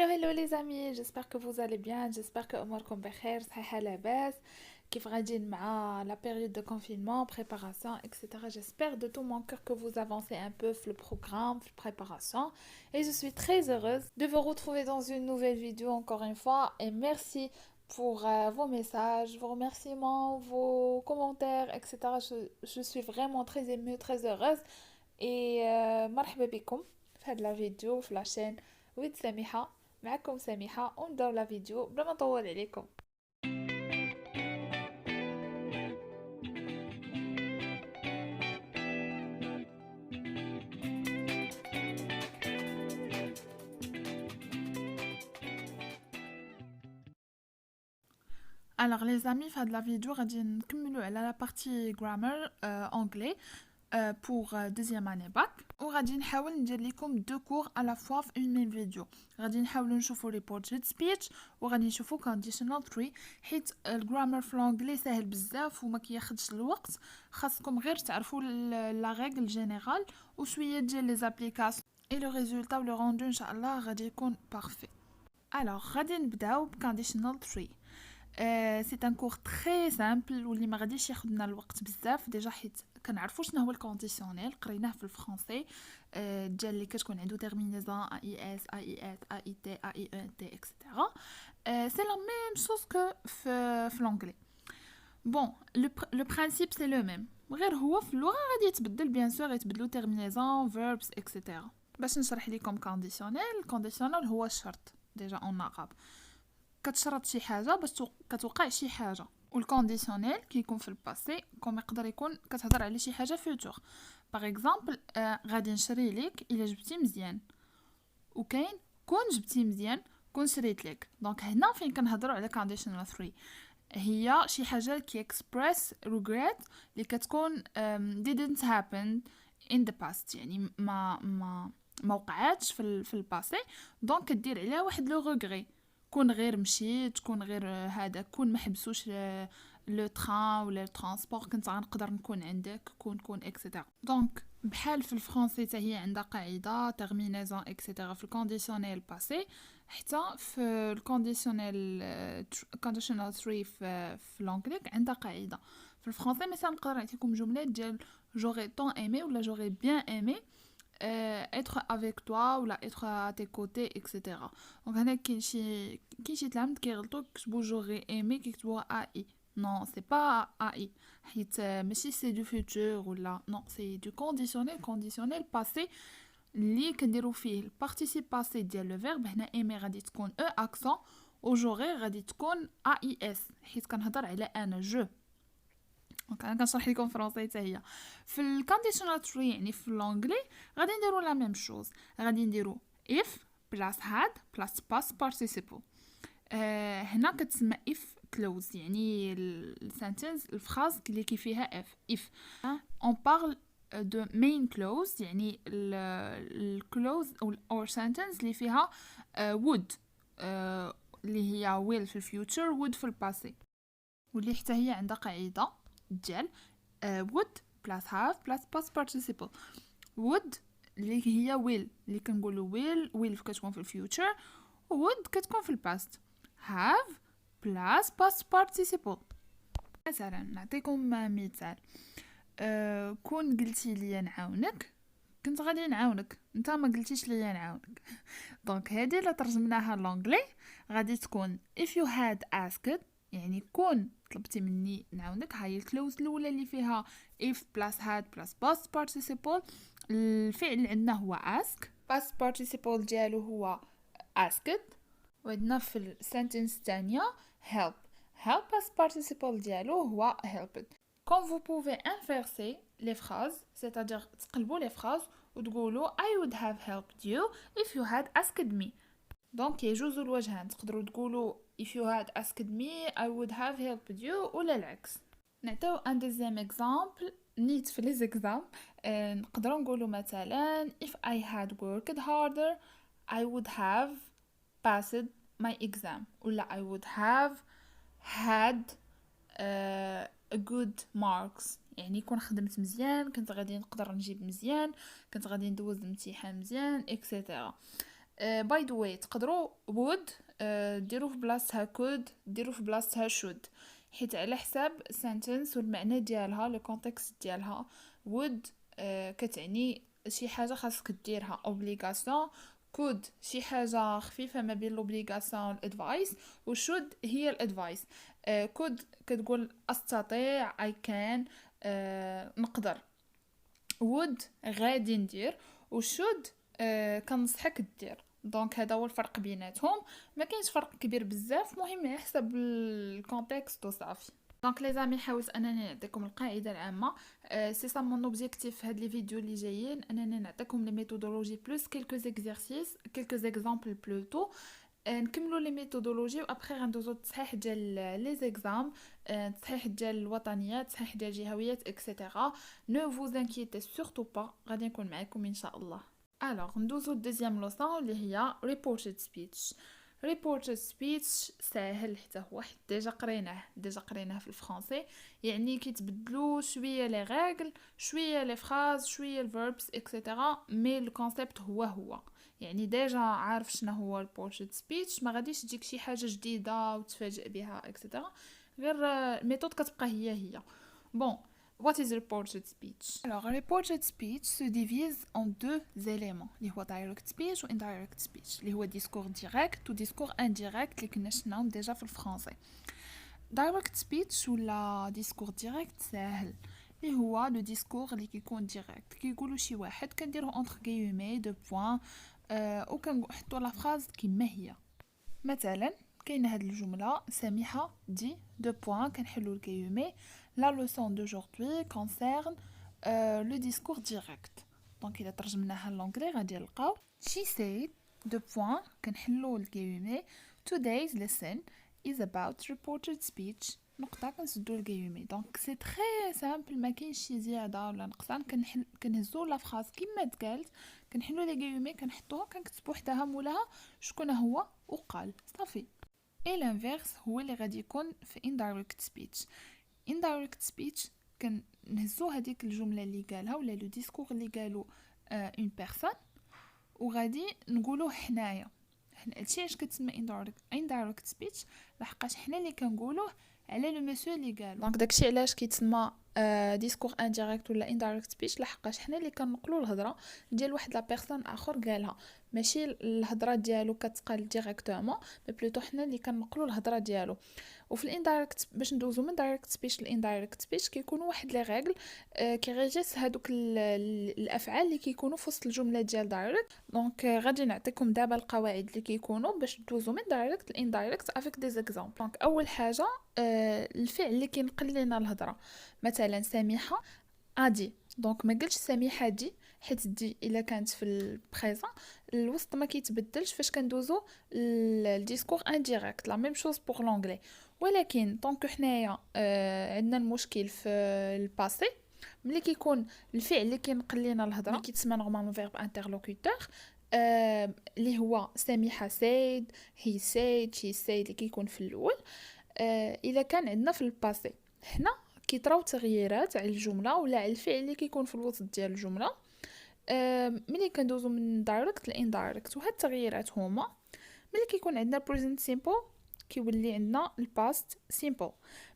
Hello les amis, j'espère que vous allez bien, j'espère que أموركم بخير صحيحة لاباس كيف غاديين مع la période de confinement, préparation, etc. J'espère de tout mon cœur que vous avancez un peu le programme, la préparation et je suis très heureuse de vous retrouver dans une nouvelle vidéo encore une fois et merci pour vos messages, vos remerciements, vos commentaires, etc. Je suis vraiment très émue, très heureuse et مرحبا بكم في هاد la vidéo في la chaîne ويت سميحة. معكم سميحة ونبداو لا فيديو بلا ما نطول عليكم. Alors les amis, fin de la vidéo غادي نكملوا على la partie grammar anglais pour deuxième année bac وغادي نحاول ندير لكم دو كور à la fois في une même vidéo. غادي نحاولوا نشوفوا reported speech وغادي نشوفوا conditional 3 حيت الجرامر في الانجلي سهل بزاف وما كياخدش الوقت. خاصكم غير تعرفوا لا ريغل جينيرال وشويه ديال لي زابليكاسيون et le résultat le rendu ان شاء الله غادي يكون parfait. Alors غادي نبداو ب conditional 3. سي ان كور تري سامبل واللي ما غاديش ياخذنا الوقت بزاف ديجا حيت كنعرفوا شنو هو الكونديسيونيل قريناه في الفرنسي. ديال اللي كتكون عنده تيرمينيزون اي اس اي ات اي تي اي ان تي اكسيتيرا. سي لا ميم شوز كو في لونجلي. بون لو برينسيپ سي لو ميم غير هو في اللغه غادي يتبدل بيان سور يتبدلوا تيرمينيزون فيربس اكسيتيرا. باش نشرح لكم كونديسيونيل هو الشرط ديجا اون عرب كتشرط شي حاجه باش كتوقع شي حاجه والكونديسيونيل كيكون في الباسي كوم يقدر يكون كتهضر على شي حاجه فيوتور. باغ اكزامبل غادي نشري لك الا جبتي مزيان وكاين كون جبتي مزيان كون شريت لك. دونك هنا فين كنهضروا على conditional 3 هي شي حاجه كي express regret اللي كتكون didn't happen in the past يعني ما وقعاتش في الباسي. دونك كدير عليها واحد لو ريغري كون غير مشيت كون غير هذا كون ما حبسوش لو تران ولا الترانسبور كنت غنقدر نكون عندك كون اكسيتيرا. دونك بحال في الفرنسي حتى هي عندها قاعده تيرمينيزون اكسيتيرا في الكونديسيونيل باسي حتى في الكونديشنال 3 في لونجلي عندها قاعده. في الفرنسي مثلا نقدر نعطيكم جمله ديال j'aurais tant aimé ولا j'aurais bien aimé être avec toi ou être à tes côtés etc. donc هنا كاين شي تلامذ كيغلطوا كيكتبوا j'aurais aimé كيكتبوها ai. non c'est pas ai حيت ماشي c'est du futur ولا non c'est du conditionnel passé اللي كنديروا فيه البارتيسيب باسي ديال لو فيرب. هنا aimer غادي تكون او اكسون و j'aurais غادي تكون ais حيت كنهضر على انا جو. دونك انا كنشرح لكم فرنسي حتى هي في الكونديشنال 3 يعني في لونجلي غادي نديروا لا ميم شوز. غادي نديروا if بلاس had بلاس past participle. هنا كتسمى if close يعني السنتنس الفراز اللي كي فيها if on parle de main clause يعني الكلوز or sentence اللي فيها would اللي هي will في الفيوتشر would في الباسي واللي حتى هي عندها قاعده ديال would plus have plus past participle. would اللي هي will اللي كنقولوا will كتكون في الفيوتشر would كتكون في الباست. have plus past participle. مثلا نعطيكم مثال كون قلتي لي نعاونك كنت غادي نعاونك انت ما قلتيش لي نعاونك. دونك هذه اللي ترجمناها لونجلي غادي تكون if you had asked يعني كون طلبتي مني نعاونك. هاي الكلوز الاولى اللي فيها if plus had plus past participle. الفعل اللي عندنا هو ask past participle ديالو هو asked. وعندنا في السنتنس الثانيه help past participle ديالو هو helped. quand vous pouvez inverser les phrases c'est-à-dire تقلبوا les phrases وتقولوا I would have helped you if you had asked me. دونك يجوز الوجهان تقدروا تقولوا if you had asked me I would have helped you ولا العكس. نعطيو ان دوزيام اكزامبل نيت في لي زيكزام. نقدروا نقولوا مثلا if I had worked harder I would have passed my exam ولا I would have had a good marks يعني كون خدمت مزيان كنت غادي نقدر نجيب مزيان كنت غادي ندوز الامتحان مزيان اكسيتيرا. باي ذا واي تقدروا would ديروا في بلاصتها could، ديروا في بلاصتها should، حيت على حساب sentence والمعنى ديالها لو كونتكست ديالها. would كتعني شي حاجه خاصك ديرها obligation، could شي حاجه خفيفه ما بين l'obligation والادفايس، و should هي الادفايس. could كتقول استطيع I can نقدر. would غادي ندير، و should كنصحك دير. دونك هذا هو الفرق بيناتهم، ما كاينش فرق كبير بزاف، مهم على حسب الكونتكست وصافي. دونك لي زامي حاولت انني نعطيكم القاعده العامه. سي سا مون اوبجيكتيف في هاد لي فيديو اللي جايين، انني نعطيكم لي ميثودولوجي بلس كيلكو زيكزارسيس كيلكو اكزامبل بلوتو، نكملوا لي ميثودولوجي وابخي غندوزو التصحيح ديال لي زيكزام، التصحيح ديال الوطنيات، التصحيح ديال الجهويات اكسيتيرا. نو فوز انكيتي سورتو با، غادي نكون معكم ان شاء الله. الوغ ندوزو الدوزيام لوسون اللي هي reported speech. reported speech ساهل حتى هو، حيت ديجا قريناه في الفرنسي. يعني كيتبدلوا شويه لي ريغل، شويه لي فراز، شويه الفيربس اكسيتيرا، مي الكونسيبت هو. يعني ديجا عارف شنو هو reported speech، ما غاديش تجيك شي حاجه جديده وتفاجئ بها اكسيتيرا، غير الميثود كتبقى هي. Bon, what is reported speech? Alors, reported speech se divise en deux éléments, اللي هو direct speech و indirect speech، اللي هو discours direct و discours indirect اللي كنا شفناهم ديجا في الفرنسي. direct speech ولا discours direct ساهل، اللي هو لو discours اللي كيكون direct، كيقولوا شي واحد كنديروه entre guillemets دو بوين و كنحطوا لا فراز كما هي. مثلا كاينه هاد الجمله سميحه دي دو بوين كنحلوا الكيومي. La leçon d'aujourd'hui concerne le discours direct. Donc, il a ترجمناها l'anglais غادي نلقاو she said deux points كنحلو الكيومي. Today's lesson is about reported speech نقطة كنسدو الكيومي. دونك سي تري سامبل، ما كاينش شي زيادة ولا نقصان. كنهزو لا فراز كما تقالت، كنحلو لي كيومي، كنحطوها، كنكتبو حداها مولاها شكون هو وقال صافي. اي الانفيرس هو اللي غادي يكون في indirect speech. indirect speech كنهزو هذيك الجمله اللي قالها ولا لو ديسكور اللي قالو اون بيرسون وغادي نقولوه حنايا. هادشي علاش كتسمى indirect speech، لحقاش حنا اللي كنقولوه على لو مسيو اللي قالو. دونك داكشي علاش كيتسمى ديسكور انديريكت ولا indirect speech، لحقاش حنا اللي كنقولوا الهضره ديال واحد لا بيرسون اخر قالها، ماشي الهضره ديالو كتقال ديريكتومون، مي بلوتو حنا اللي كنقولوا الهضره ديالو. وفي الاندايركت باش ندوزو من دايركت سبيش لاندايركت سبيش كيكونوا واحد لي ريغل كيريجيس هادوك الافعال اللي كيكونوا في وسط الجمله ديال دايركت. دونك غادي نعطيكم دابا القواعد اللي كيكونوا باش ندوزو من دايركت لاندايركت افيك دي زيكزامبل. دونك اول حاجه الفعل اللي كينقل لنا الهضره، مثلا سميحه ادي، دونك ما قلتش سميحه دي، حيت دي الا كانت في البريزون الوسط ما كيتبدلش فاش كندوزو الديسكور انديريكت. لا ميم شوز بور لونغلي، ولكن طونك حنايا عندنا المشكل في الباسي، ملي كيكون الفعل اللي كينقل لنا الهضره اللي كيتسمى نورمالمون فيرب انترلوكوتور، اللي هو سميحه سيد، هي سيد، شي سيد اللي كيكون في الاول. الا كان عندنا في الباسي هنا كيطراو تغييرات على الجمله ولا على الفعل اللي كيكون في الوسط ديال الجمله ملي كندوزو من دايركت لاندايركت. وهاد التغييرات هما ملي كيكون عندنا present simple كيولي عندنا الباست سيمبل،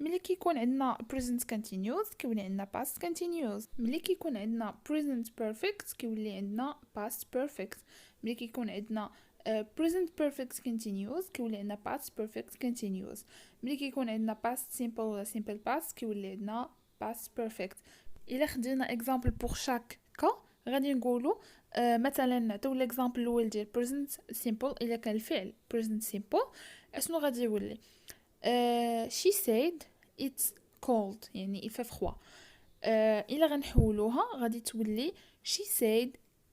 ملي كيكون عندنا present continuous كيولي عندنا past continuous، ملي كيكون عندنا present perfect كيولي عندنا past perfect، ملي كيكون عندنا present perfect continuous كيولي عندنا past perfect continuous، ملي كيكون عندنا past simple ولا simple past كيولي عندنا past perfect. الا خدينا example pour chaque cas غادي نقولوا مثلا نعطيو ليكزامبل الاول ديال present simple. الا كان الفعل present simple اشنو غادي يولي؟ she said it's cold، يعني il fait froid. الا غنحولوها غادي تولي she said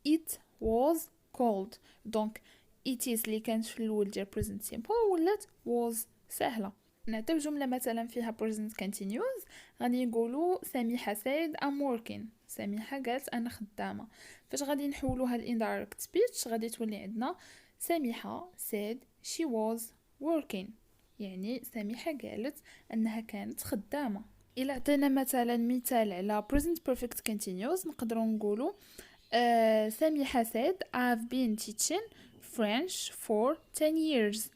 it was cold. دونك it is اللي كانت في الاول ديال present simple ولات was سهله. نعطيو جمله مثلا فيها present continuous، غادي نقولوا سميحه said I'm working، سميحه قالت انا خدامه. فاش غادي نحولوها للindirect speech غادي تولي عندنا سميحه said she was working، يعني سميحه قالت انها كانت خدامه. الا عطينا مثلا مثال على present perfect continuous نقدروا نقولوا سميحه said I've been teaching French for 10 years.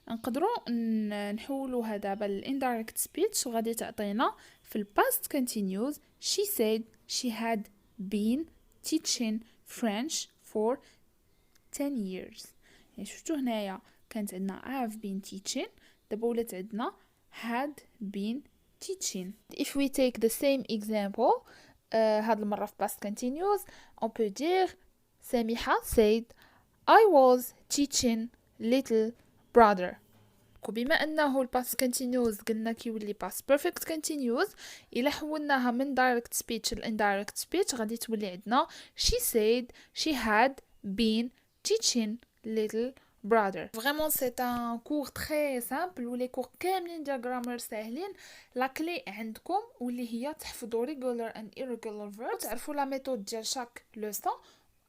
نقدروا نحولوها دابا للindirect speech وغادي تعطينا في ال past continuous she said she had been teaching French for 10 years. يعني شفتوا هنايا كانت عندنا have been teaching دابا ولات عندنا had been teaching. If we take the same example هاد المرة في past continuous on peut dire سميحة said I was teaching little brother. وبما انه ال past continuous قلنا كيولي past perfect continuous الا حولناها من direct speech ل indirect speech غادي تولي عندنا she said she had been teaching little brother. Vraiment c'est un cours très simple و les cours كاملين ديال grammar ساهلين. لا كلي عندكم واللي هي تحفظوا regular and irregular verbs تعرفوا لا ميثود ديال chaque leçon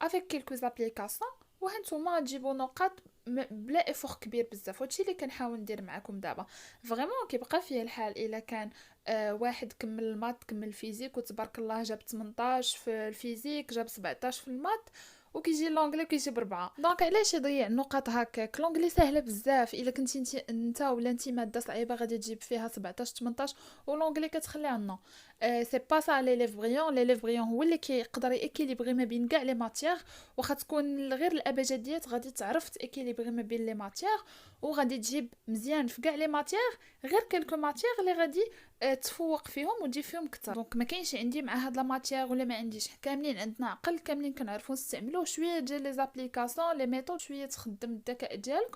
avec quelques applications وهانتوما تجيبوا نقاط بلا افور كبير بزاف. هادشي اللي كنحاول ندير معكم دابا. فريمون كيبقى فيه الحال الا كان واحد كمل المات كمل الفيزيك وتبارك الله جاب 18 في الفيزيك جاب 17 في المات وكيجي لونجلي كيجيب 4. دونك علاش يضيع النقاط هكاك؟ لونجلي سهله بزاف. الا كنتي انت ولا انت ماده صعيبه غادي تجيب فيها 17 18 ولونجلي كتخليها لنا. سي با سا ليليف بريون هو اللي كيقدر يكيليبري ما بين كاع لي ماتيير واخا تكون غير الابجديات غادي تعرف تكيليبري ما بين لي ماتيير وغادي تجيب مزيان في كاع لي ماتيير غير كلكو ماتيير اللي غادي تفوق فيهم وتجيب فيهم كثر. دونك ما كاينش عندي مع هاد لا ماتيير ولا ما عنديش كاملين عندنا عقل كاملين كنعرفوا نستعملوه شويه ديال لي زابليكاسيون لي ميثود شويه تخدم الذكاء ديالك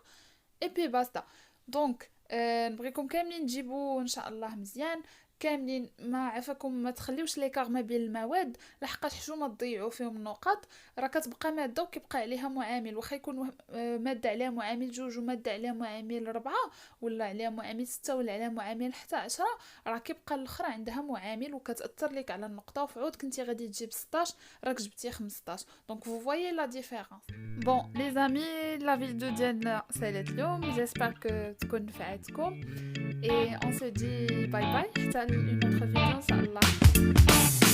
اي بي باستا. دونك نبغيكم كاملين تجيبوا ان شاء الله مزيان كاملين ما عفاكم ما تخليوش ليكار ما بين المواد لحقاش حشومه تضيعوا فيهم النقاط. راه كتبقى ماده وكيبقى عليها معامل واخا يكون ماده عليها معامل 2 وماده عليها معامل 4 ولا عليها معامل 6 ولا عليها معامل حتى 10 راه كيبقى الاخرى عندها معامل وكتاثر لك على النقطه وفعود كنتي غادي تجيب 16 راك جبتي 15. دونك فو فوايي لا ديفيرونس. بون لي زامي لا فيديو ديالنا سالات اليوم جيسبر كو تكون نفعتكم et on se dit bye bye حتى une autre vidéo ان شاء الله.